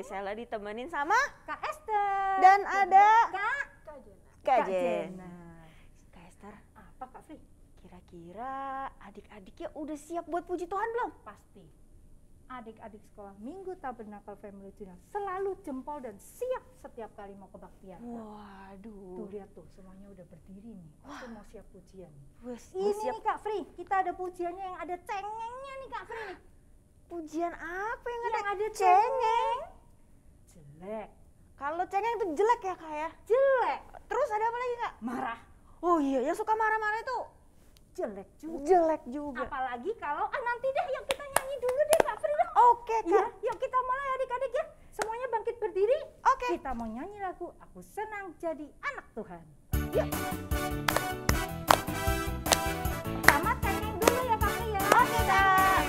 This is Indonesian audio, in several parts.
Frisella ditemenin sama Kak Esther. dan ada Kak Jena. Jena. Kak Esther, Apa Kak Fri? kira-kira adik-adiknya udah siap buat puji Tuhan belum? Pasti. Adik-adik sekolah Minggu Tabernakel Family Junior selalu jempol dan siap setiap kali mau kebaktian. Tuh Waduh. lihat tuh, semuanya udah berdiri nih. Pasti mau siap pujian. Ini Ini nih Kak Fri, kita ada pujiannya yang ada cengengnya nih Kak Fri nih. pujian apa yang Yang ada ada cengeng? Jelek. Kalau cengeng itu jelek ya Kak ya? Jelek. Terus ada apa lagi Kak? Marah. Oh iya, yang suka marah-marah itu Jelek juga. jelek juga. Apalagi kalau nanti deh yuk kita nyanyi dulu deh Kak Fri. Oke Iya, Kak. yuk kita mulai adik-adik ya. Semuanya bangkit berdiri. Oke. Kita mau nyanyi lagu Aku Senang Jadi Anak Tuhan. Yuk. Pertama cengeng dulu ya Kak Fri ya. Oke Kak.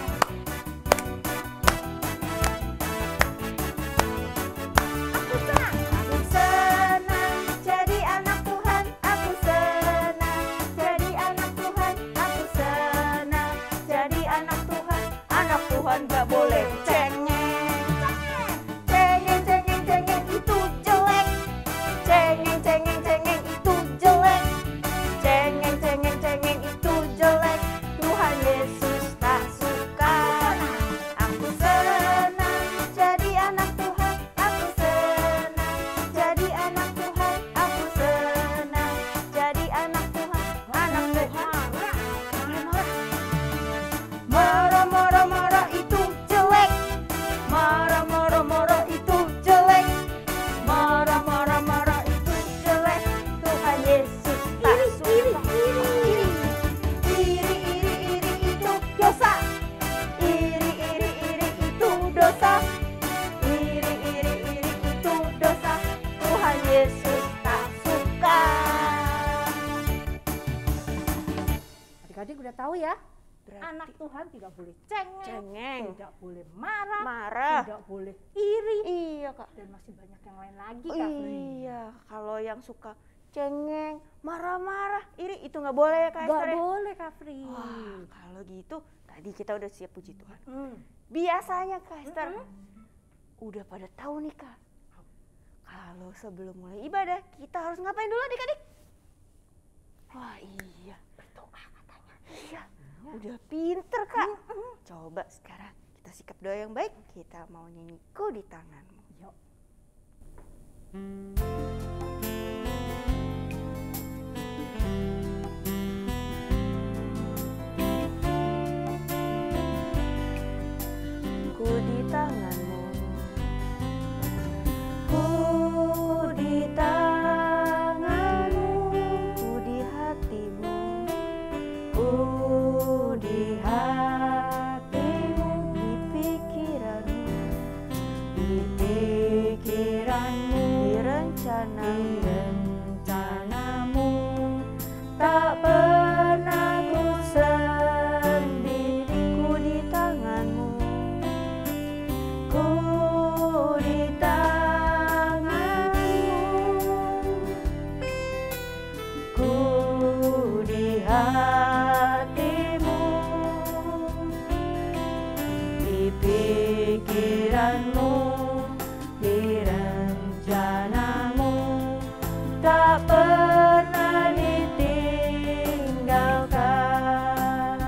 Aku senang. Aku senang jadi anak Tuhan. Aku senang jadi anak Tuhan. Aku senang jadi anak Tuhan. Anak Tuhan gak boleh cengeng. Cengeng, cengeng, cengeng itu jelek. Cengeng, cengeng, cengeng itu jelek. Cengeng, cengeng, cengeng itu jelek. Tuhan Yesus tak suka. Aku senang jadi anak Tuhan. Aku senang jadi anak Tuhan. Aku senang jadi anak Tuhan. Anak Tuhan. Marah, marah, marah itu jelek. Marah, marah, marah itu jelek. Marah, marah, marah itu jelek. Tuhan Yesus tak suka. Iri, iri, iri itu dosa. Iri, iri, iri itu dosa. Iri, iri, iri itu dosa. Tuhan Yesus tak suka. Adik-adik udah tahu ya? Berarti Anak Tuhan tidak boleh cengeng, cengeng, tidak boleh marah, marah. tidak boleh iri, Iya Kak. dan masih banyak yang lain lagi Oh, Kak Fri. iya, kalau yang suka cengeng, marah-marah, iri itu nggak boleh ya Kak Gak Esther ya? boleh Kak Fri. Wah, kalau gitu tadi kita udah siap puji Tuhan. Hmm. Biasanya Kak Esther udah pada tahu nih Kak. Kalau sebelum mulai ibadah kita harus ngapain dulu adik-adik? Wah iya, berdoa katanya. Iya, udah pinter Kak. Coba sekarang kita sikap doa yang baik. Kita mau nyanyi Ku di Tanganmu. Yuk. Ku di tanganmu, ku di tanganmu, ku di hatimu, ku di hatimu, di pikiranmu, di pikiranmu, di rencanamu, tak pernah ku sendiri. Ku di tanganmu, ku di tanganmu, ku di hatimu, di pikiranmu, di rencanamu, tak pernah ditinggalkan.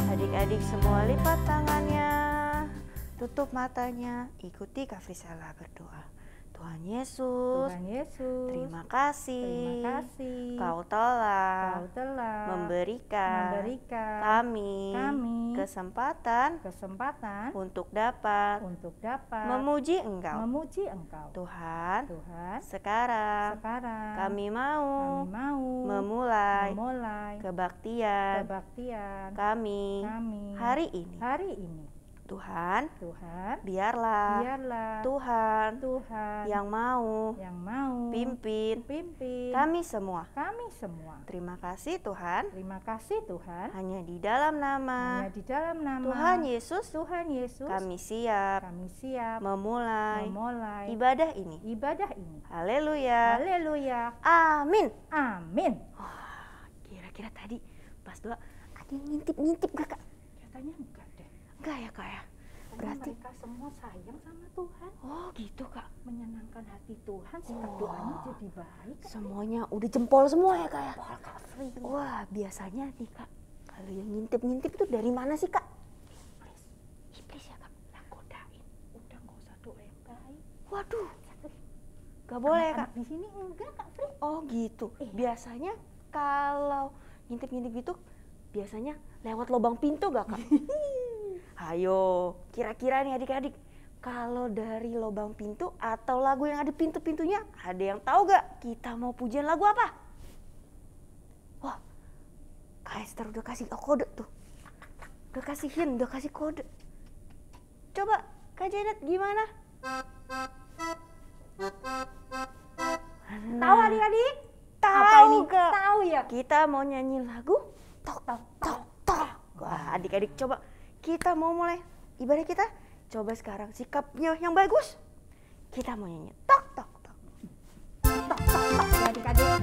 Adik-adik semua lipat tangannya, tutup matanya, ikuti Kak Frisella berdoa. Tuhan Yesus, Tuhan Yesus, terima kasih, terima kasih. Kau telah Kau telah memberikan kami kami kesempatan kesempatan untuk dapat untuk dapat memuji Engkau. memuji Engkau. Tuhan, Tuhan, sekarang sekarang kami mau mau memulai memulai kebaktian kebaktian kami kami hari ini. hari ini. Tuhan, Tuhan, biarlah biarlah Tuhan Tuhan yang mau pimpin pimpin kami semua. semua. Terima kasih Tuhan, Terima kasih Tuhan. hanya di dalam nama Hanya di dalam nama Tuhan Yesus Tuhan Yesus kami siap kami siap memulai memulai ibadah ini. ibadah ini. Haleluya. Haleluya. Amin. Amin. Wah, kira-kira tadi pas doa ada yang ngintip-ngintip gak Kak? Katanya enggak deh. Enggak ya Kak ya? Makanya Berarti mereka semua sayang sama Tuhan, oh gitu Kak. menyenangkan hati Tuhan, sikap doanya jadi baik. Semuanya udah jempol semua ya Kak ya. Jempol, Kak Fri. Wah, biasanya nih Kak, kalau yang ngintip-ngintip itu dari mana sih Kak? Iblis ya Kak. Nah, godain, udah nggak usah doa yang baik. Waduh, gak boleh ya Kak. Anak-anak di sini enggak Kak Fri. Oh gitu. Iya. Biasanya kalau ngintip-ngintip gitu biasanya lewat lubang pintu gak Kak? Ayo, kira-kira nih adik-adik, kalau dari lubang pintu atau lagu yang ada pintu-pintunya, ada yang tahu gak kita mau pujian lagu apa? Wah, Kak Esther udah kasih kode tuh. Udah kasih hint, udah kasih kode. Coba Kak Janet gimana? Tahu adik-adik? Apa Tahu ini? Kak. Tahu ya? Kita mau nyanyi lagu tok tok tok tok. Wah, adik-adik coba kita mau mulai ibadah kita. Coba sekarang sikapnya yang bagus. Kita mau nyanyi tok tok tok. Tok tok tok ya adik-adik.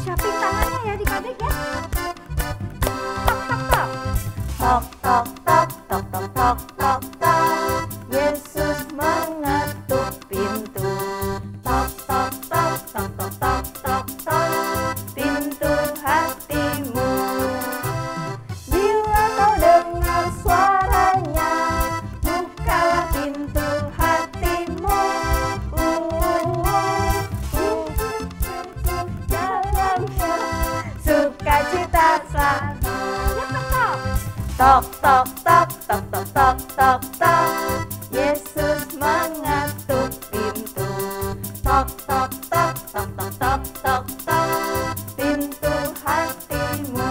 Siapin tangannya ya adik-adik ya. Tok tok tok. Tok tok tok tok tok tok tok tok. Yesus mengetuk pintu. Tok tok tok tok tok tok tok tok. Pintu hatimu. Bila kau dengar suaranya, bukalah pintu hatimu. Dalamnya sukacita selalu. Tok tok tok tok tok tok tok tok. Yesus mengetuk pintu. Tok tok tok tok tok tok tok tok. Pintu hatimu.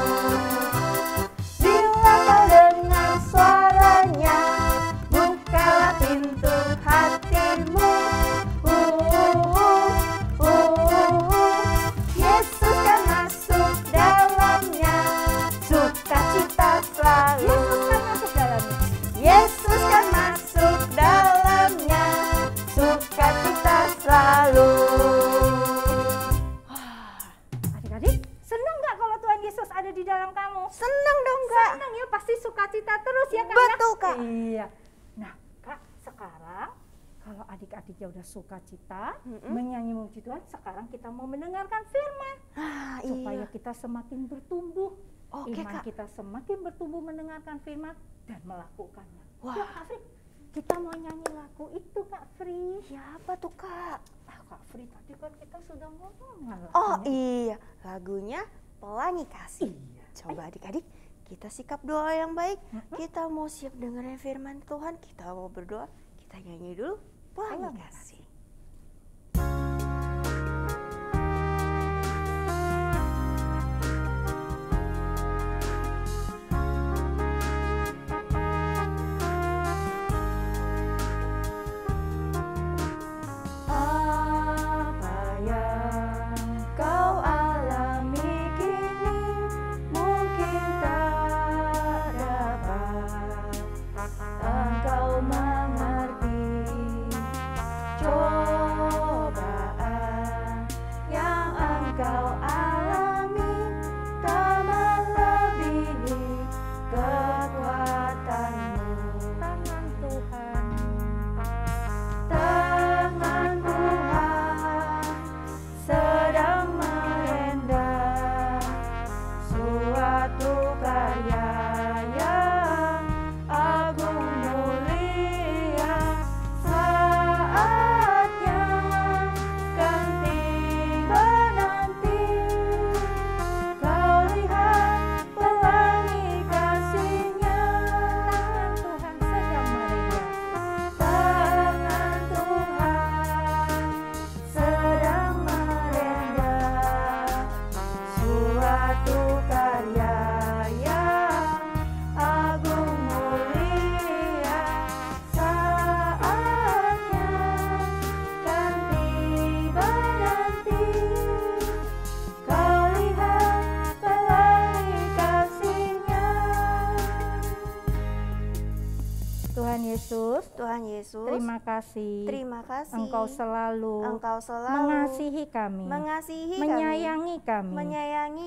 Bila kau dengar suaranya, bukalah pintu hatimu. Yesus kan masuk dalamnya. Sukacita selalu. Yesus kan masuk dalamnya. Yesus kan masuk dalamnya, sukacita selalu. Adik-adik, senang nggak kalau Tuhan Yesus ada di dalam kamu? Seneng dong Kak. Senang ya, pasti sukacita terus ya Kak. Betul, Kak. Iya. Nah Kak, sekarang kalau adik-adiknya udah sukacita, menyanyi memuji Tuhan, sekarang kita mau mendengarkan firman. Supaya Iya. kita semakin bertumbuh. Oke, Iman Kak. kita semakin bertumbuh mendengarkan firman dan melakukannya. Wah. Yuk Kak Fri, kita mau nyanyi lagu itu Kak Fri. Siapa tuh Kak? Kak Fri, tadi kan kita sudah ngomong Oh iya, lagunya Pelangi Kasih. Iya. Coba adik-adik, kita sikap doa yang baik. Kita mau siap dengerin firman Tuhan, kita mau berdoa. Kita nyanyi dulu Pelangi Kasih. Apa yang kau alami kini mungkin tak dapat engkau mengerti. Tuhan Yesus, terima kasih. terima kasih. Engkau selalu mengasihi kami, menyayangi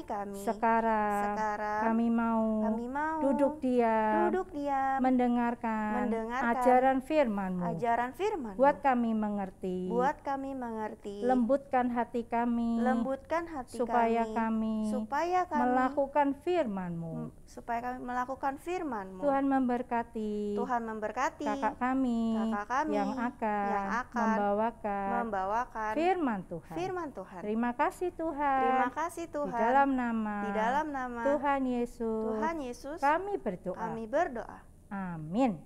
kami. Sekarang kami mau duduk diam, mendengarkan ajaran firman-Mu. Buat kami mengerti, lembutkan hati kami, supaya kami melakukan firman-Mu. Tuhan memberkati kakak kami yang akan membawakan firman Tuhan. Terima kasih Tuhan. Di dalam nama Tuhan Yesus kami berdoa. Amin.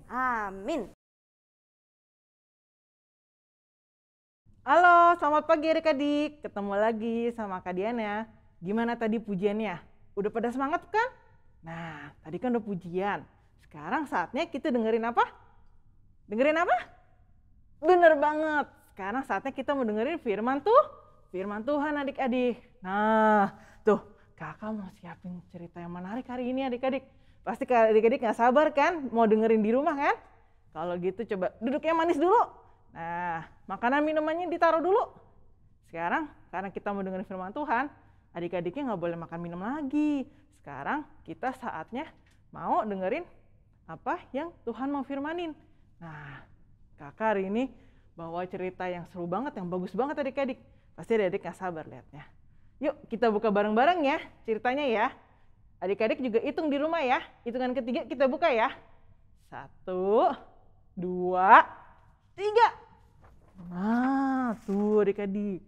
Halo, selamat pagi adik-adik. Ketemu lagi sama Kak Diana. Gimana tadi pujiannya? Udah pada semangat kan? Nah, tadi kan udah pujian. Sekarang saatnya kita dengerin apa? Dengerin apa? Bener banget. Sekarang saatnya kita mau dengerin firman Tuhan adik-adik. Nah, tuh kakak mau siapin cerita yang menarik hari ini adik-adik. Pasti adik-adik gak sabar kan mau dengerin di rumah kan? Kalau gitu coba duduk yang manis dulu. Nah, makanan minumannya ditaruh dulu. Sekarang karena kita mau dengerin firman Tuhan, adik-adiknya gak boleh makan minum lagi. Sekarang kita saatnya mau dengerin apa yang Tuhan mau firmanin. Nah, kakak hari ini bawa cerita yang seru banget, yang bagus banget adik-adik. Pasti adik-adik gak sabar lihatnya. Yuk kita buka bareng-bareng ya ceritanya ya. Adik-adik juga hitung di rumah ya. Hitungan ketiga kita buka ya. 1, 2, 3. Nah, tuh adik-adik.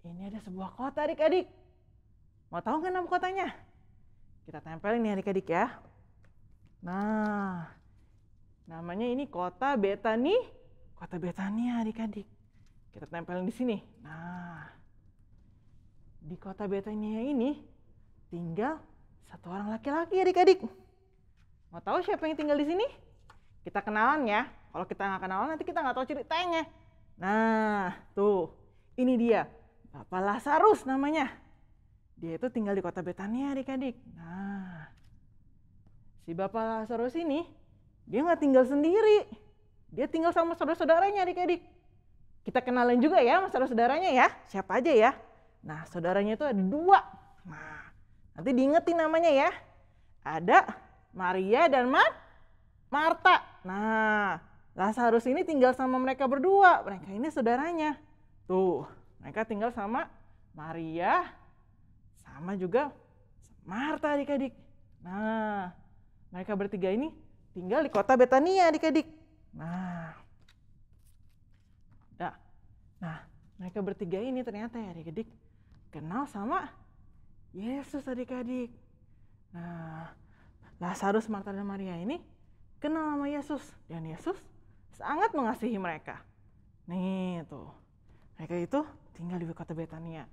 Ini ada sebuah kota adik-adik. Mau tahu nggak nama kotanya? Kita tempelin nih adik-adik ya. Nah, namanya ini kota Betani. Kota Betania adik-adik. Kita tempelin di sini. Nah, di kota Betania ini tinggal satu orang laki-laki adik-adik. Mau tahu siapa yang tinggal di sini? Kita kenalan ya. Kalau kita nggak kenalan nanti kita nggak tahu ceritanya. Nah, tuh. Ini dia. Bapak Lazarus namanya. Dia itu tinggal di kota Betania adik-adik. Nah, si Bapak Lazarus ini, dia nggak tinggal sendiri. Dia tinggal sama saudara-saudaranya adik-adik. Kita kenalin juga ya sama saudara-saudaranya ya. Siapa aja ya. Nah, saudaranya itu ada 2. Nah, nanti diingetin namanya ya. Ada Maria dan Marta. Nah, Lazarus ini tinggal sama mereka berdua. Mereka ini saudaranya. Tuh, mereka tinggal sama Maria sama juga Marta adik-adik. Nah, mereka bertiga ini tinggal di kota Betania adik-adik. Nah, mereka bertiga ini ternyata ya adik-adik kenal sama Yesus adik-adik. Nah, Lazarus, Marta dan Maria ini kenal sama Yesus. Dan Yesus sangat mengasihi mereka. Nih tuh, mereka itu tinggal di kota Betania.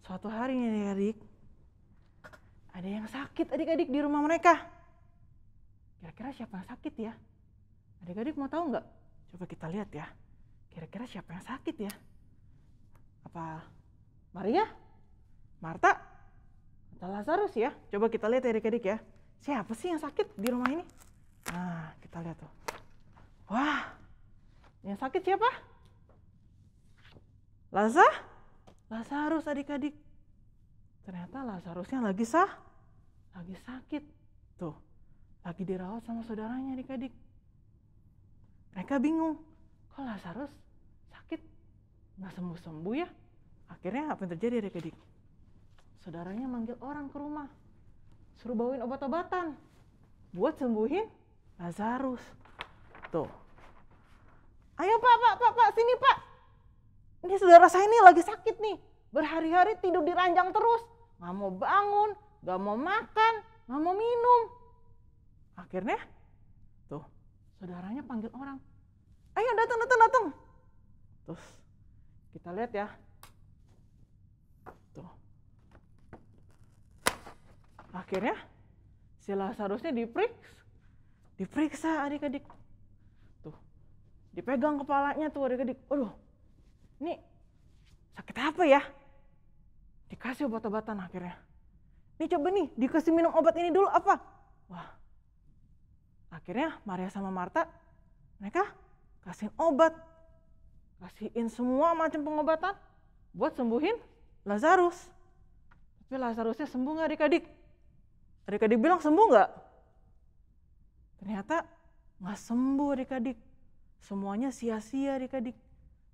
Suatu hari nih adik-adik, ada yang sakit adik-adik di rumah mereka. Kira-kira siapa yang sakit ya? Adik-adik mau tahu nggak? Coba kita lihat ya. Kira-kira siapa yang sakit ya? Apa Maria? Marta? Atau Lazarus ya? Coba kita lihat ya adik-adik ya. Siapa sih yang sakit di rumah ini? Nah, kita lihat tuh. Wah, yang sakit siapa? Lazarus adik-adik. Ternyata Lazarusnya lagi sakit. Tuh, lagi dirawat sama saudaranya adik-adik. Mereka bingung, kok Lazarus sakit nggak sembuh-sembuh ya? Akhirnya apa yang terjadi adik-adik? Saudaranya manggil orang ke rumah, suruh bawain obat-obatan buat sembuhin Lazarus. Tuh, ayo pak, sini pak. Ini saudara saya ini lagi sakit nih, berhari-hari tidur di ranjang terus, nggak mau bangun, nggak mau makan, nggak mau minum. Akhirnya, tuh, saudaranya panggil orang, ayo datang. Terus kita lihat ya, tuh. Akhirnya si Lazarusnya diperiksa adik-adik. Tuh, dipegang kepalanya tuh adik-adik. Aduh, ini sakit apa ya? Dikasih obat-obatan akhirnya. Nih coba nih, dikasih minum obat ini dulu apa? Wah, akhirnya Maria sama Marta, mereka kasihin obat, kasihin semua macam pengobatan buat sembuhin Lazarus. Tapi Lazarusnya sembuh nggak adik-adik? Adik-adik bilang sembuh nggak? Ternyata nggak sembuh adik-adik. Semuanya sia-sia adik-adik.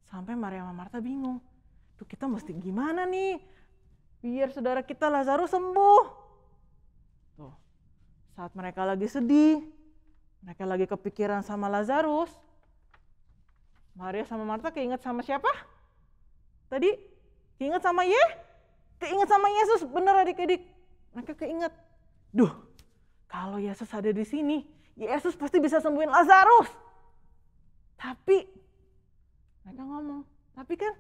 Sampai Maria sama Marta bingung. Tuh kita mesti gimana nih biar saudara kita Lazarus sembuh? Tuh, saat mereka lagi sedih, mereka lagi kepikiran sama Lazarus, Maria sama Marta keinget sama siapa? Tadi keinget sama keinget sama Yesus, bener adik-adik. Mereka keinget, duh kalau Yesus ada di sini, Yesus pasti bisa sembuhin Lazarus. Tapi mereka ngomong, tapi kan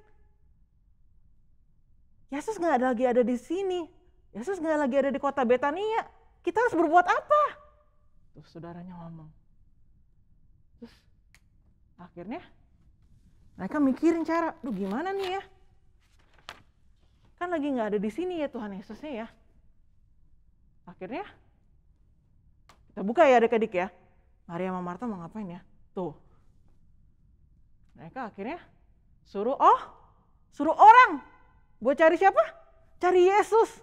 Yesus nggak lagi ada di sini. Yesus nggak lagi ada di kota Betania. Kita harus berbuat apa? Terus saudaranya ngomong. Terus akhirnya mereka mikirin cara, duh gimana nih ya? Kan lagi nggak ada di sini ya Tuhan Yesusnya ya. Akhirnya kita buka ya adik-adik ya. Maria sama Marta mau ngapain ya? Tuh. Mereka akhirnya suruh orang. Buat cari siapa? Cari Yesus.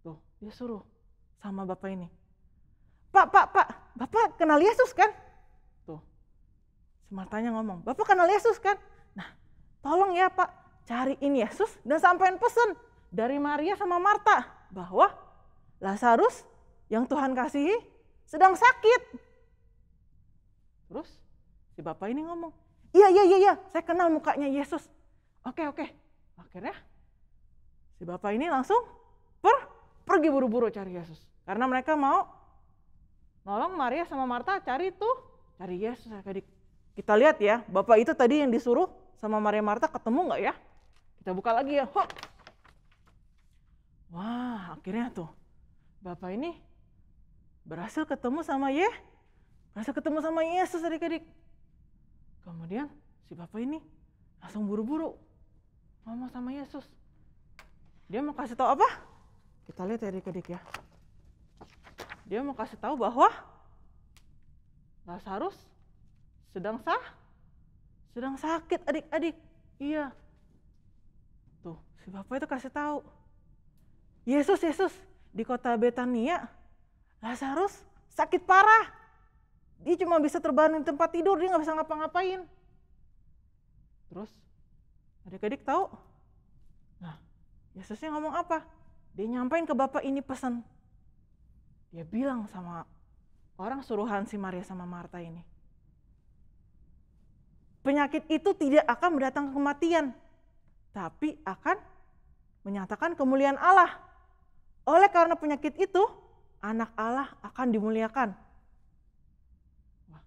Tuh, dia suruh sama bapak ini. Pak, Bapak kenal Yesus kan? Tuh, si Martanya ngomong, Bapak kenal Yesus kan? Nah, tolong ya Pak, cariin Yesus dan sampein pesan dari Maria sama Marta bahwa Lazarus yang Tuhan kasihi sedang sakit. Terus si bapak ini ngomong, iya, saya kenal mukanya Yesus. Oke. Akhirnya si bapak ini langsung pergi buru-buru cari Yesus. Karena mereka mau nolong Maria sama Marta cari Yesus. Adik. Kita lihat ya, bapak itu tadi yang disuruh sama Maria Marta ketemu nggak ya? Kita buka lagi ya. Wah, akhirnya tuh bapak ini berhasil ketemu sama Yesus adik-adik. Kemudian si bapak ini langsung buru-buru ngomong sama Yesus. Dia mau kasih tahu apa? Kita lihat ya adik-adik ya. Dia mau kasih tahu bahwa Lazarus sedang sakit adik-adik. Iya. Tuh, si bapak itu kasih tahu. Yesus, di kota Betania, Lazarus sakit parah. Dia cuma bisa terbangun di tempat tidur, dia nggak bisa ngapa-ngapain. Terus adik-adik tahu? Nah, Yesusnya ngomong apa? Dia nyampein ke bapak ini pesan. Dia bilang sama orang suruhan si Maria sama Marta ini. Penyakit itu tidak akan mendatangkan kematian, tapi akan menyatakan kemuliaan Allah. Oleh karena penyakit itu, anak Allah akan dimuliakan. Wah,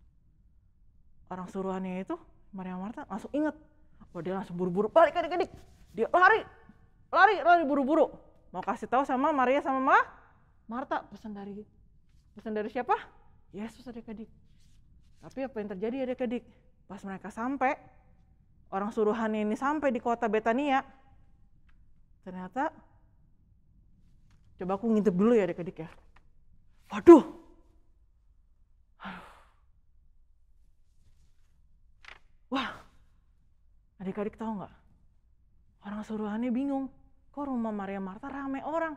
orang suruhannya itu, Maria Marta langsung ingat. Oh, dia langsung buru-buru balik adik-adik. Dia lari buru-buru. Mau kasih tahu sama Maria sama Marta pesan dari siapa? Yesus adik-adik. Tapi apa yang terjadi adik-adik? Pas mereka sampai, orang suruhannya ini sampai di kota Betania, ternyata, coba aku ngintip dulu ya adik-adik ya. Waduh. Wah, adik-adik tahu nggak? Orang suruhannya bingung. Kok rumah Maria Marta ramai orang?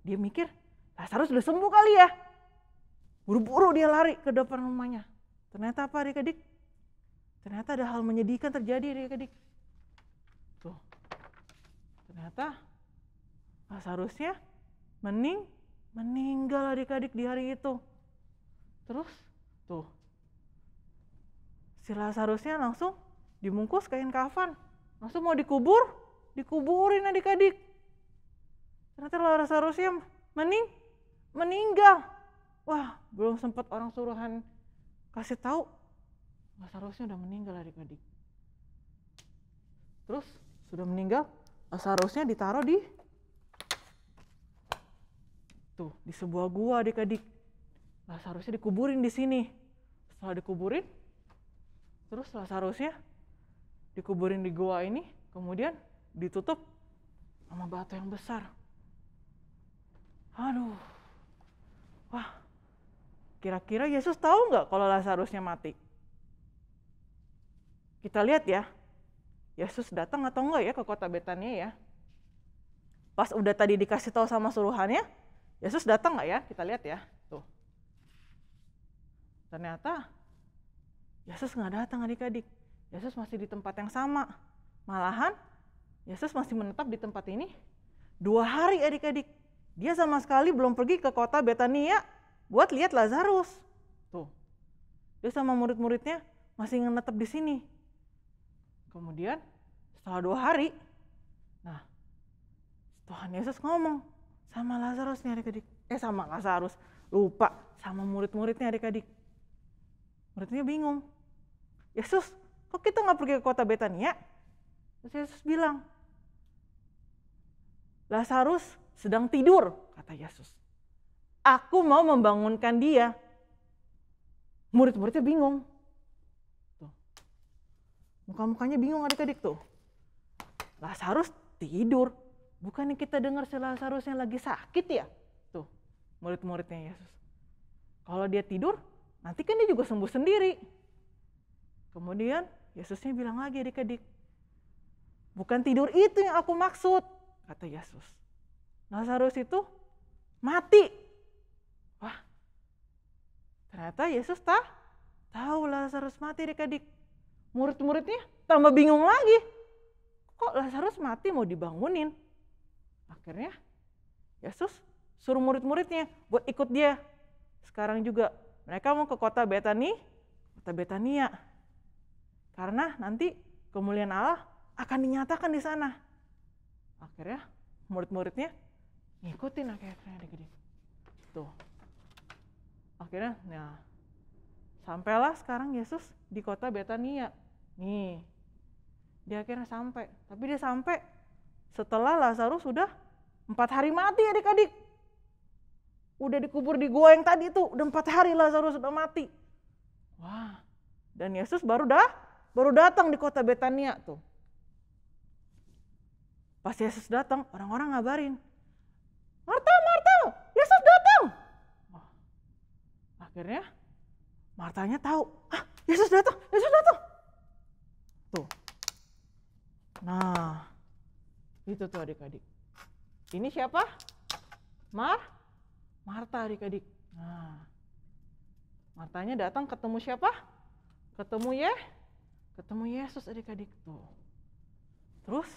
Dia mikir, Lazarus sudah sembuh kali ya. Buru-buru dia lari ke depan rumahnya. Ternyata apa adik-adik? Ternyata ada hal menyedihkan terjadi adik-adik. Tuh, ternyata Lazarusnya meninggal adik-adik di hari itu. Terus, tuh, si Lazarusnya langsung dibungkus kain kafan. Langsung mau dikuburin adik-adik. Ternyata Lazarusnya meninggal. Wah, belum sempat orang suruhan kasih tahu, Lazarusnya udah meninggal adik-adik. Terus sudah meninggal, Lazarusnya ditaruh di sebuah gua adik-adik. Lazarusnya dikuburin di sini. Setelah dikuburin, terus Lazarusnya dikuburin di gua ini, kemudian ditutup sama batu yang besar. Aduh, wah, kira-kira Yesus tahu nggak kalau Lazarusnya mati? kita lihat ya, Yesus datang atau enggak ya ke kota Betania ya. Pas udah tadi dikasih tahu sama suruhannya, Yesus datang nggak ya? Kita lihat ya. Tuh. Ternyata Yesus nggak datang adik-adik. Yesus masih di tempat yang sama. Malahan Yesus masih menetap di tempat ini 2 hari adik-adik. Dia sama sekali belum pergi ke kota Betania buat lihat Lazarus. Tuh. Dia sama murid-muridnya masih menetap di sini. Kemudian setelah 2 hari, nah Tuhan Yesus ngomong sama Lazarus nih adik-adik. Sama Lazarus, lupa, sama murid-muridnya adik-adik. Muridnya bingung. Yesus, kok kita nggak pergi ke kota Betania? Terus Yesus bilang, Lazarus sedang tidur, kata Yesus. Aku mau membangunkan dia. Murid-muridnya bingung. Tuh. Muka-mukanya bingung adik-adik tuh. Lazarus tidur. Bukannya kita dengar si Lazarus yang lagi sakit ya? Tuh, murid-muridnya Yesus. Kalau dia tidur, nanti kan dia juga sembuh sendiri. Kemudian Yesusnya bilang lagi adik-adik, bukan tidur itu yang aku maksud, kata Yesus. Lazarus itu mati. Wah, ternyata Yesus tahu Lazarus mati adik-adik. Murid-muridnya tambah bingung lagi. Kok Lazarus mati mau dibangunin? Akhirnya Yesus suruh murid-muridnya buat ikut dia. Sekarang juga mereka mau ke kota Betania. Karena nanti kemuliaan Allah akan dinyatakan di sana. Akhirnya murid-muridnya ngikutin akhirnya adik-adik. Tuh. Akhirnya sampailah sekarang Yesus di kota Betania. Nih. Dia akhirnya sampai. Tapi dia sampai setelah Lazarus sudah 4 hari mati adik-adik. Udah dikubur di gua yang tadi tuh. Udah 4 hari Lazarus sudah mati. Wah. Dan Yesus baru datang di kota Betania tuh. Pas Yesus datang, orang-orang ngabarin. Marta, Yesus datang. Wah. Akhirnya Martanya tahu. Yesus datang. Tuh. Nah, itu tuh adik-adik. Ini siapa? Marta adik-adik. Nah, Martanya datang ketemu siapa? Ketemu Yesus adik-adik tuh. Terus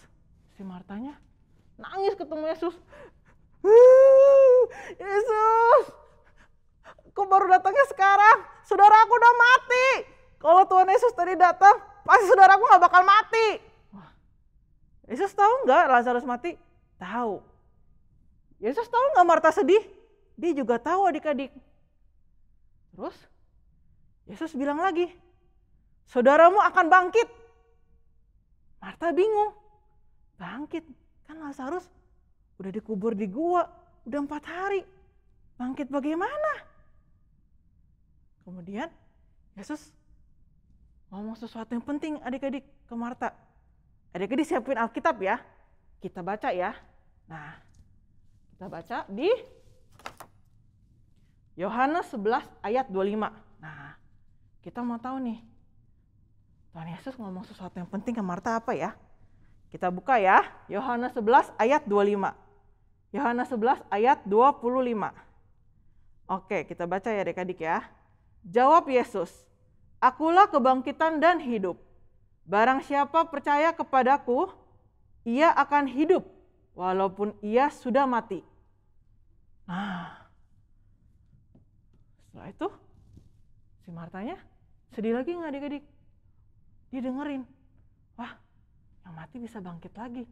si Martanya nangis ketemu Yesus. Yesus, kok baru datangnya sekarang? Saudaraku udah mati. Kalau Tuhan Yesus tadi datang, pasti saudaraku gak bakal mati. Wah, Yesus tahu nggak Lazarus mati? Tahu. Yesus tahu nggak Marta sedih? Dia juga tahu adik-adik. Terus Yesus bilang lagi, saudaramu akan bangkit. Marta bingung. Bangkit? Kan Lazarus udah dikubur di gua, udah 4 hari. Bangkit bagaimana? Kemudian Yesus ngomong sesuatu yang penting adik-adik ke Marta. Adik-adik siapin Alkitab ya. Kita baca ya. Nah, kita baca di Yohanes 11 ayat 25. Nah, kita mau tahu nih. Tuhan Yesus ngomong sesuatu yang penting ke Marta apa ya? Kita buka ya. Yohanes 11 ayat 25. Yohanes 11 ayat 25. Oke, kita baca ya adik-adik ya. Jawab Yesus, akulah kebangkitan dan hidup. Barang siapa percaya kepadaku, ia akan hidup walaupun ia sudah mati. Nah, setelah itu si Martanya sedih lagi nggak adik-adik? Dia dengerin, wah yang mati bisa bangkit lagi.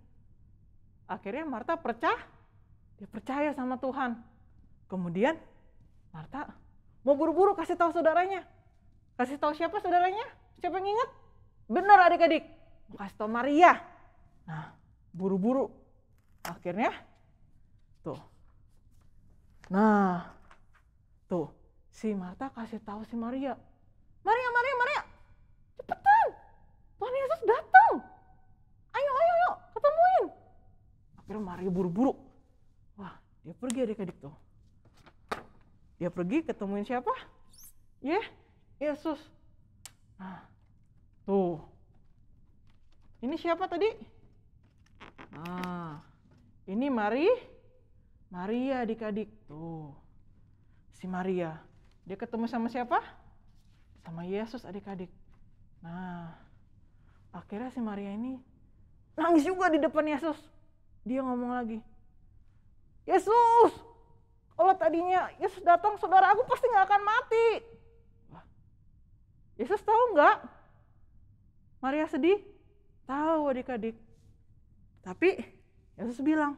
Akhirnya Marta dia percaya sama Tuhan. Kemudian Marta mau buru-buru kasih tahu saudaranya. Kasih tahu siapa saudaranya? Siapa yang ingat? Benar adik-adik, mau kasih tahu Maria. Nah, buru-buru. Akhirnya, tuh. Nah, tuh. Si Marta kasih tahu si Maria. Maria, cepetan. Tuhan Yesus datang. Ayo, ketemuin. Akhirnya Maria buru-buru. Wah, dia pergi adik-adik tuh. Dia pergi ketemuin siapa? Yesus. Nah, tuh. Ini siapa tadi? Nah, ini Maria adik-adik. Tuh, si Maria. Dia ketemu sama siapa? Sama Yesus adik-adik. Nah, akhirnya si Maria ini nangis juga di depan Yesus. Dia ngomong lagi, Yesus, kalau tadinya Yesus datang, saudara aku pasti nggak akan mati. Wah, Yesus tahu nggak? Maria sedih? Tahu adik-adik. Tapi Yesus bilang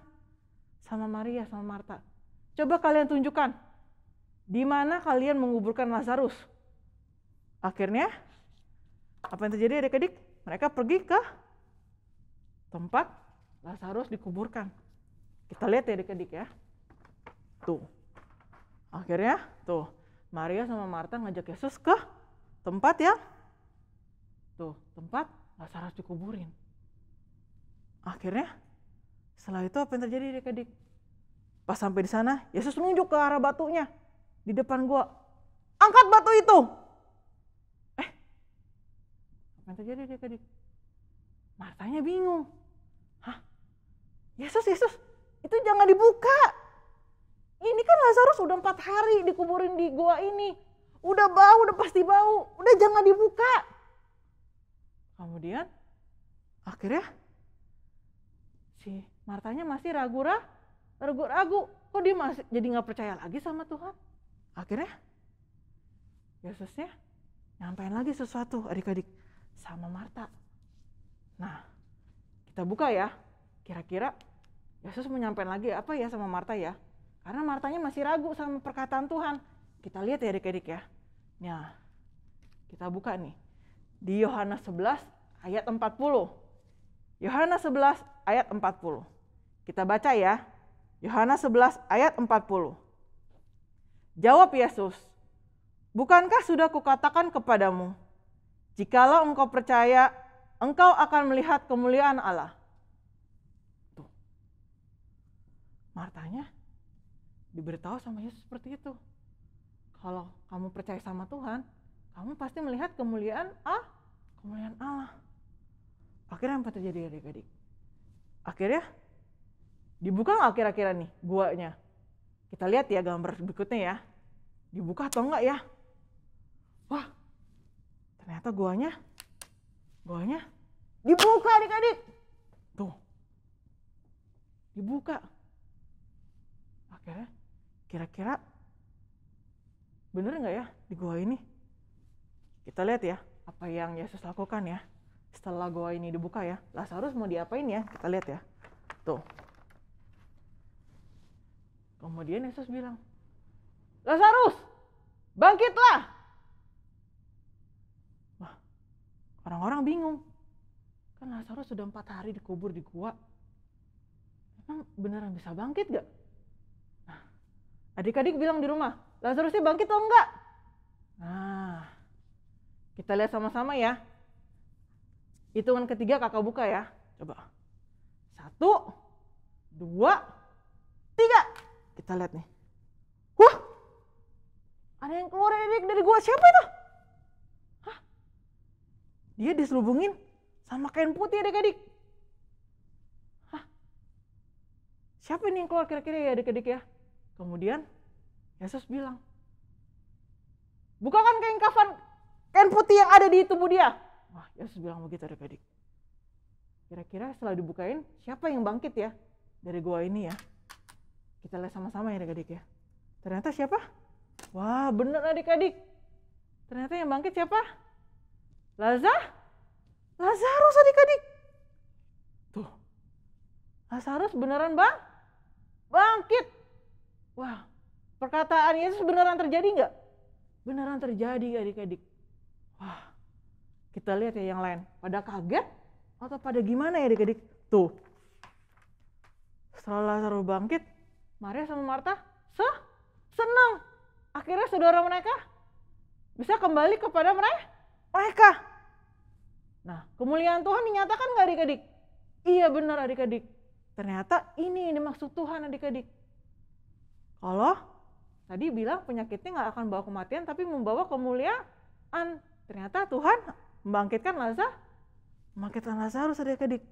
sama Maria sama Marta, coba kalian tunjukkan di mana kalian menguburkan Lazarus. Akhirnya apa yang terjadi adik-adik? Mereka pergi ke tempat Lazarus dikuburkan. Kita lihat ya adik-adik ya. Tuh. Akhirnya tuh Maria sama Marta ngajak Yesus ke tempat yang tempat Lazarus dikuburin. Akhirnya setelah itu apa yang terjadi adik-adik? Pas sampai di sana, Yesus menunjuk ke arah batunya di depan gua. Angkat batu itu. Apa yang terjadi adik-adik? Martanya bingung. Hah? Yesus, itu jangan dibuka. Ini kan Lazarus udah 4 hari dikuburin di gua ini. Udah bau, udah pasti bau. Udah jangan dibuka. Kemudian akhirnya si Martanya masih ragu-ragu. Kok dia masih jadi nggak percaya lagi sama Tuhan? Akhirnya Yesusnya nyampein lagi sesuatu adik-adik sama Marta. Nah, kita buka ya. Kira-kira Yesus menyampaikan lagi apa ya sama Marta ya? Karena Martanya masih ragu sama perkataan Tuhan. Kita lihat ya adik-adik ya. Nah, kita buka nih. Di Yohanes 11 ayat 40. Yohanes 11 ayat 40. Kita baca ya. Yohanes 11 ayat 40. Jawab Yesus, bukankah sudah kukatakan kepadamu, jikalau engkau percaya, engkau akan melihat kemuliaan Allah. Tuh. Martanya diberitahu sama Yesus seperti itu. Kalau kamu percaya sama Tuhan, kamu pasti melihat kemuliaan Allah. Akhirnya apa terjadi adik-adik? Akhirnya dibuka nggak kira-kira nih guanya? Kita lihat ya gambar berikutnya ya. Dibuka atau enggak ya? Wah, ternyata guanya dibuka adik-adik. Tuh, dibuka. Akhirnya kira-kira bener nggak ya di gua ini? Kita lihat ya apa yang Yesus lakukan ya. Setelah gua ini dibuka ya, Lazarus mau diapain ya? Kita lihat ya. Tuh. Kemudian Yesus bilang, Lazarus, bangkitlah. Wah, orang-orang bingung. Kan Lazarus sudah 4 hari dikubur di gua. Emang beneran bisa bangkit gak? Nah, adik-adik bilang di rumah, Lazarusnya bangkit atau enggak? Nah, kita lihat sama-sama ya. Hitungan ketiga kakak buka ya. Coba. 1, 2, 3. Kita lihat nih. Wah, ada yang keluar dari gua. Siapa itu? Hah? Dia diselubungin sama kain putih adik-adik. Hah? Siapa ini yang keluar kira-kira ya adik-adik ya? Kemudian Yesus bilang, bukakan kain putih yang ada di tubuh dia. Wah, Yesus bilang begitu adik-adik. Kira-kira setelah dibukain, siapa yang bangkit ya dari gua ini ya? Kita lihat sama-sama ya adik-adik ya. Ternyata siapa? Wah, bener adik-adik. Ternyata yang bangkit siapa? Lazarus adik-adik. Tuh. Lazarus beneran bangkit. Wah, perkataan Yesus beneran terjadi nggak? Beneran terjadi adik-adik. Wah, kita lihat ya yang lain. Pada kaget atau pada gimana ya adik-adik? Tuh. Setelah Lazarus bangkit, Maria sama Marta senang. Akhirnya saudara mereka bisa kembali kepada mereka. Nah, kemuliaan Tuhan dinyatakan nggak adik-adik? Iya benar adik-adik. Ternyata ini maksud Tuhan adik-adik. Kalau tadi bilang penyakitnya nggak akan bawa kematian tapi membawa kemuliaan. Ternyata Tuhan membangkitkan membangkitkan Lazarus adik-adik.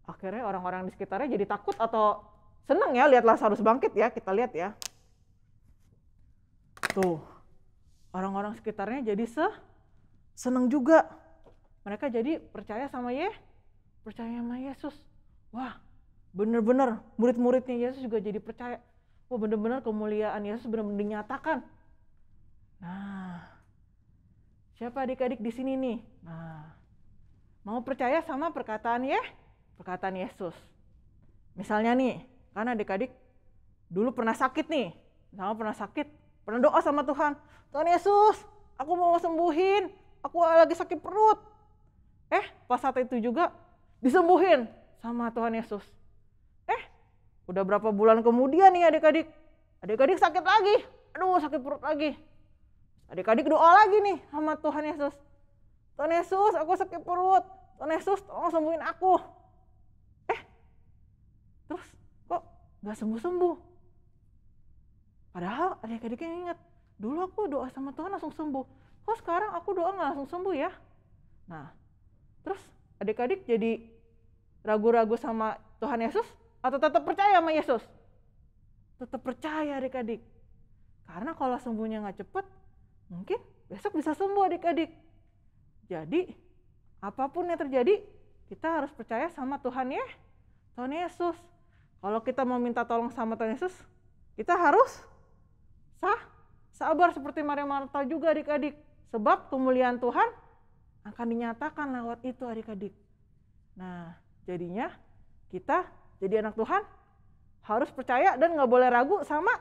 Akhirnya orang-orang di sekitarnya jadi takut atau senang ya lihat Lazarus bangkit ya, kita lihat ya. Tuh, orang-orang sekitarnya jadi senang juga. Mereka jadi percaya sama Yesus. Wah, benar-benar murid-muridnya Yesus juga jadi percaya. Wah, benar-benar kemuliaan Yesus benar-benar dinyatakan. Nah, siapa adik-adik di sini nih? Nah, mau percaya sama perkataan Yesus. Misalnya nih, kan adik-adik dulu pernah sakit nih, pernah doa sama Tuhan. Tuhan Yesus, aku mau sembuhin, aku lagi sakit perut. Pas saat itu juga disembuhin sama Tuhan Yesus. Udah berapa bulan kemudian nih adik-adik sakit lagi, aduh sakit perut lagi. Adik-adik doa lagi nih sama Tuhan Yesus. Tuhan Yesus, aku sakit perut. Tuhan Yesus, tolong sembuhin aku. Terus kok gak sembuh-sembuh? Padahal adik-adiknya ingat, dulu aku doa sama Tuhan langsung sembuh. Kok sekarang aku doa gak langsung sembuh ya? Nah, terus adik-adik jadi ragu-ragu sama Tuhan Yesus atau tetap percaya sama Yesus? Tetap percaya adik-adik. Karena kalau sembuhnya gak cepat, mungkin besok bisa sembuh adik-adik. Jadi, apapun yang terjadi, kita harus percaya sama Tuhan Yesus. Kalau kita mau minta tolong sama Tuhan Yesus, kita harus sabar seperti Maria Marta juga adik-adik. Sebab kemuliaan Tuhan akan dinyatakan lewat itu adik-adik. Nah, jadinya kita jadi anak Tuhan harus percaya dan gak boleh ragu sama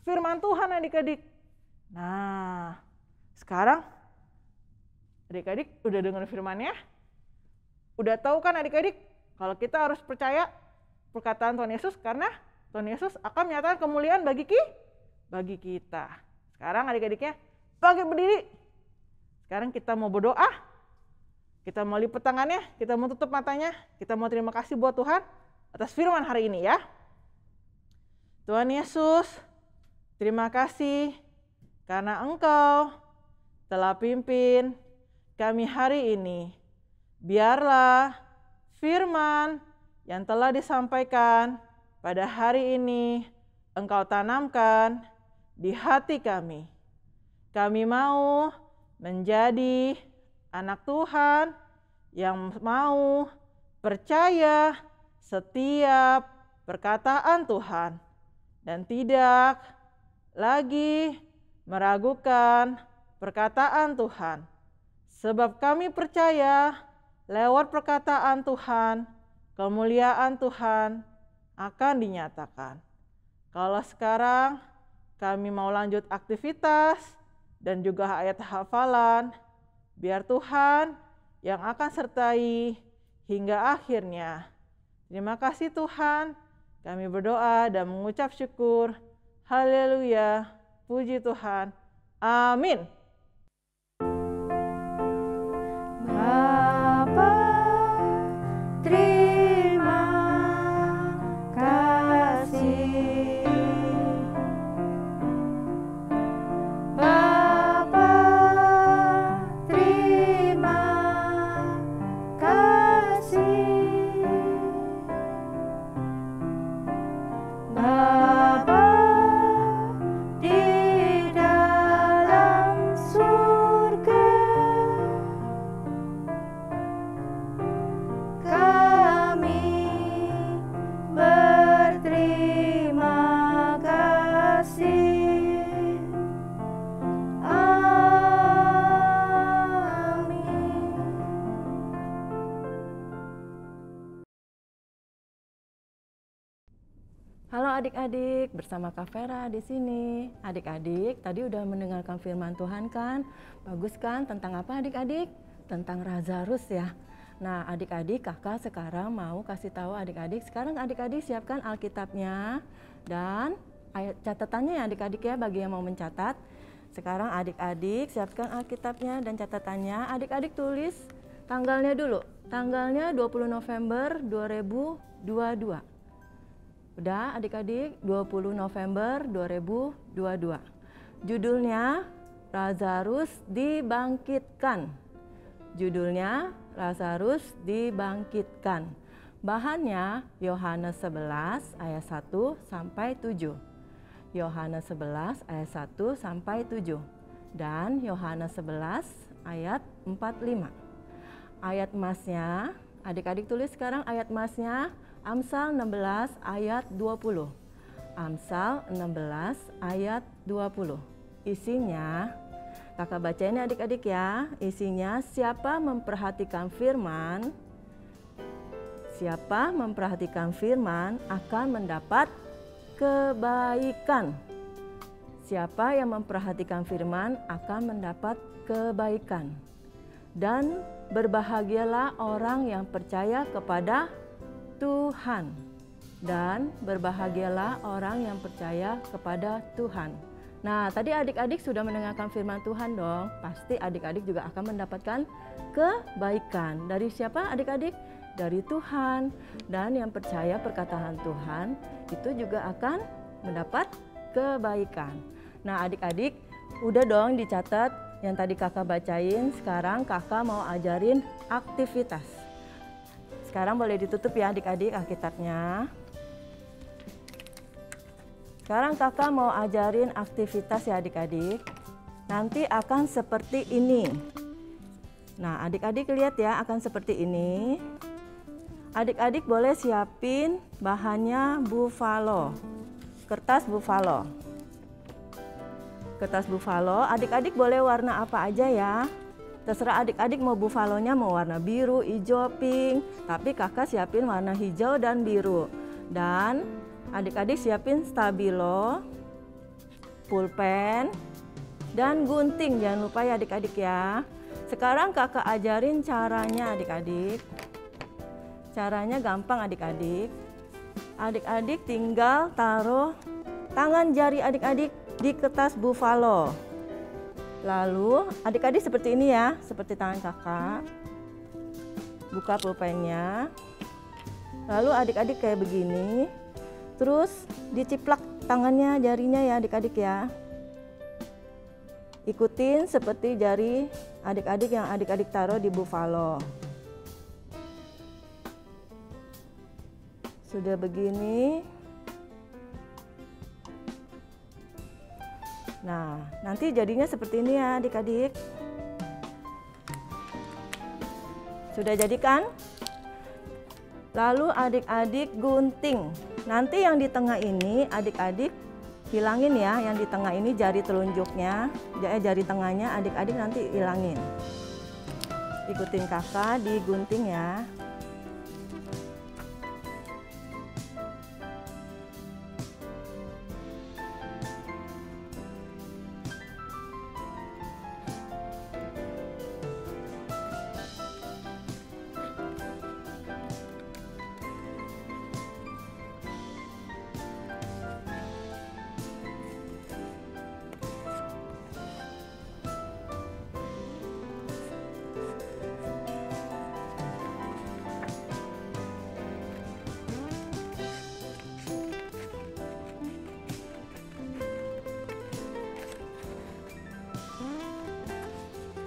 firman Tuhan adik-adik. Nah, sekarang adik-adik udah dengar firman-Nya? Udah tahu kan adik-adik kalau kita harus percaya perkataan Tuhan Yesus karena Tuhan Yesus akan menyatakan kemuliaan bagi kita. Sekarang adik-adiknya bangkit berdiri. Sekarang kita mau berdoa. Kita mau lipat tangannya, kita mau tutup matanya, kita mau terima kasih buat Tuhan atas firman hari ini ya. Tuhan Yesus, terima kasih karena Engkau telah pimpin kami hari ini. Biarlah firman yang telah disampaikan pada hari ini Engkau tanamkan di hati kami. Kami mau menjadi anak Tuhan yang mau percaya setiap perkataan Tuhan dan tidak lagi meragukan perkataan Tuhan. Sebab kami percaya lewat perkataan Tuhan, kemuliaan Tuhan akan dinyatakan. Kalau sekarang kami mau lanjut aktivitas dan juga ayat hafalan, biar Tuhan yang akan sertai hingga akhirnya. Terima kasih Tuhan, kami berdoa dan mengucap syukur. Haleluya, puji Tuhan. Amin. Bapa, terima kasih. Bapa, terima kasih. Bapa di dalam surga, kami berterima kasih. Amin. Halo adik-adik, bersama Kak Vera di sini. Adik-adik, tadi udah mendengarkan firman Tuhan kan? Bagus kan? Tentang apa adik-adik? Tentang Lazarus ya. Nah, adik-adik, Kakak sekarang mau kasih tahu adik-adik. Sekarang adik-adik siapkan Alkitabnya dan catatannya ya adik-adik ya bagi yang mau mencatat. Sekarang adik-adik siapkan Alkitabnya dan catatannya. Adik-adik tulis tanggalnya dulu. Tanggalnya 20 November 2022. Udah adik-adik, 20 November 2022. Judulnya Lazarus dibangkitkan. Judulnya Lazarus dibangkitkan. Bahannya Yohanes 11 ayat 1 sampai 7. Yohanes 11 ayat 1 sampai 7 dan Yohanes 11 ayat 45. Ayat emasnya, adik-adik tulis sekarang ayat emasnya Amsal 16 ayat 20. Amsal 16 ayat 20. Isinya, kakak bacain ya adik-adik ya. Isinya, siapa memperhatikan firman akan mendapat kebaikan. Siapa yang memperhatikan firman akan mendapat kebaikan. Dan berbahagialah orang yang percaya kepada Tuhan. Dan berbahagialah orang yang percaya kepada Tuhan. Nah, tadi adik-adik sudah mendengarkan firman Tuhan dong. Pasti adik-adik juga akan mendapatkan kebaikan. Dari siapa adik-adik? Dari Tuhan. Dan yang percaya perkataan Tuhan itu juga akan mendapat kebaikan. Nah, adik-adik udah dong dicatat yang tadi kakak bacain. Sekarang kakak mau ajarin aktivitas. Sekarang boleh ditutup ya adik-adik Alkitabnya. Sekarang kakak mau ajarin aktivitas ya adik-adik. Nanti akan seperti ini. Nah, adik-adik lihat ya, akan seperti ini. Adik-adik boleh siapin bahannya buffalo. Kertas buffalo. Kertas buffalo, adik-adik boleh warna apa aja ya. Terserah adik-adik mau buffalonya mau warna biru, hijau, pink. Tapi kakak siapin warna hijau dan biru. Dan adik-adik siapin stabilo, pulpen, dan gunting. Jangan lupa ya adik-adik ya. Sekarang kakak ajarin caranya adik-adik. Caranya gampang adik-adik. Adik-adik tinggal taruh tangan jari adik-adik di kertas buffalo. Lalu adik-adik seperti ini ya, seperti tangan kakak. Buka pulpennya. Lalu adik-adik kayak begini. Terus diciplak tangannya, jarinya ya adik-adik ya. Ikutin seperti jari adik-adik yang adik-adik taruh di buffalo. Sudah begini. Nah, nanti jadinya seperti ini ya adik-adik. Sudah jadi kan? Lalu adik-adik gunting. Nanti yang di tengah ini adik-adik hilangin ya, yang di tengah ini jari telunjuknya, jari tengahnya adik-adik nanti hilangin. Ikutin kakak digunting ya.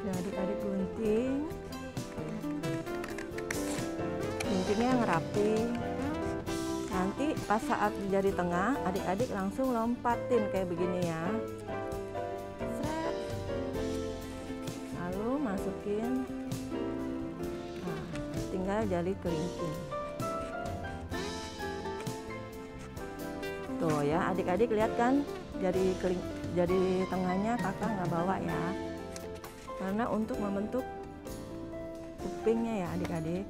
Adik-adik gunting, guntingnya yang rapi. Nanti pas saat di jari tengah, adik-adik langsung lompatin kayak begini ya. Sret. Lalu masukin, nah, tinggal jari kelingking. Tuh ya, adik-adik lihat kan, jari tengahnya kakak nggak bawa ya. Karena untuk membentuk kupingnya ya adik-adik.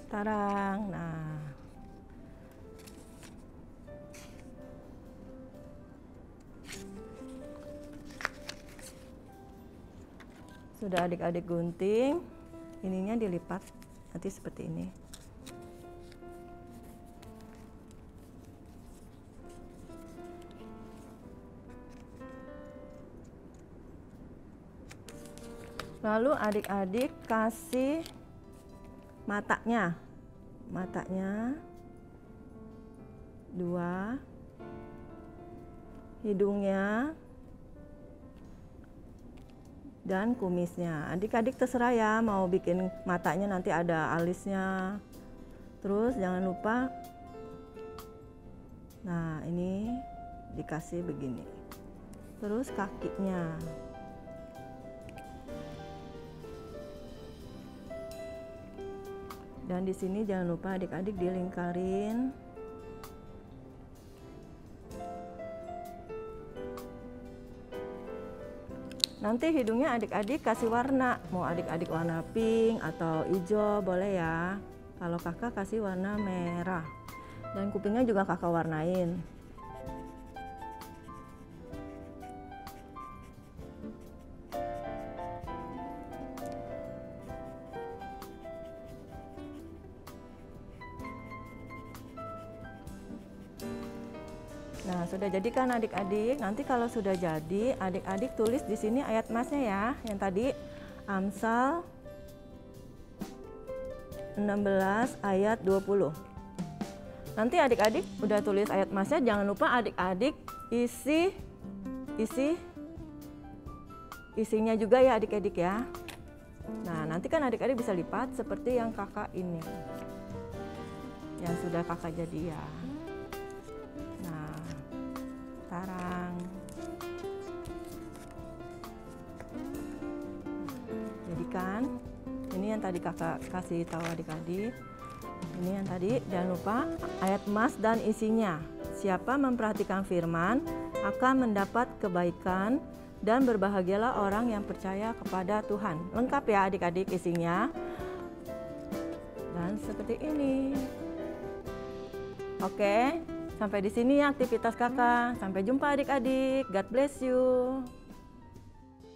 Tarang. Nah, sudah adik-adik gunting, ininya dilipat nanti seperti ini. Lalu adik-adik kasih matanya 2, hidungnya, dan kumisnya. Adik-adik terserah ya, mau bikin matanya nanti ada alisnya. Terus jangan lupa, nah ini dikasih begini. Terus kakinya. Dan di sini jangan lupa adik-adik dilingkarin. Nanti hidungnya adik-adik kasih warna, mau adik-adik warna pink atau hijau boleh ya. Kalau kakak kasih warna merah. Dan kupingnya juga kakak warnain. Nah, sudah jadi kan adik-adik? Nanti kalau sudah jadi, adik-adik tulis di sini ayat masnya ya. Yang tadi Amsal 16 ayat 20. Nanti adik-adik udah tulis ayat masnya, jangan lupa adik-adik isinya juga ya adik-adik ya. Nah, nanti kan adik-adik bisa lipat seperti yang kakak ini. Yang sudah kakak jadi ya. Sekarang jadikan ini yang tadi kakak kasih tahu adik-adik, ini yang tadi. Jangan lupa ayat emas dan isinya. Siapa memperhatikan firman akan mendapat kebaikan dan berbahagialah orang yang percaya kepada Tuhan. Lengkap ya adik-adik isinya. Dan seperti ini. Oke. Sampai di sini aktivitas kakak. Sampai jumpa adik-adik. God bless you.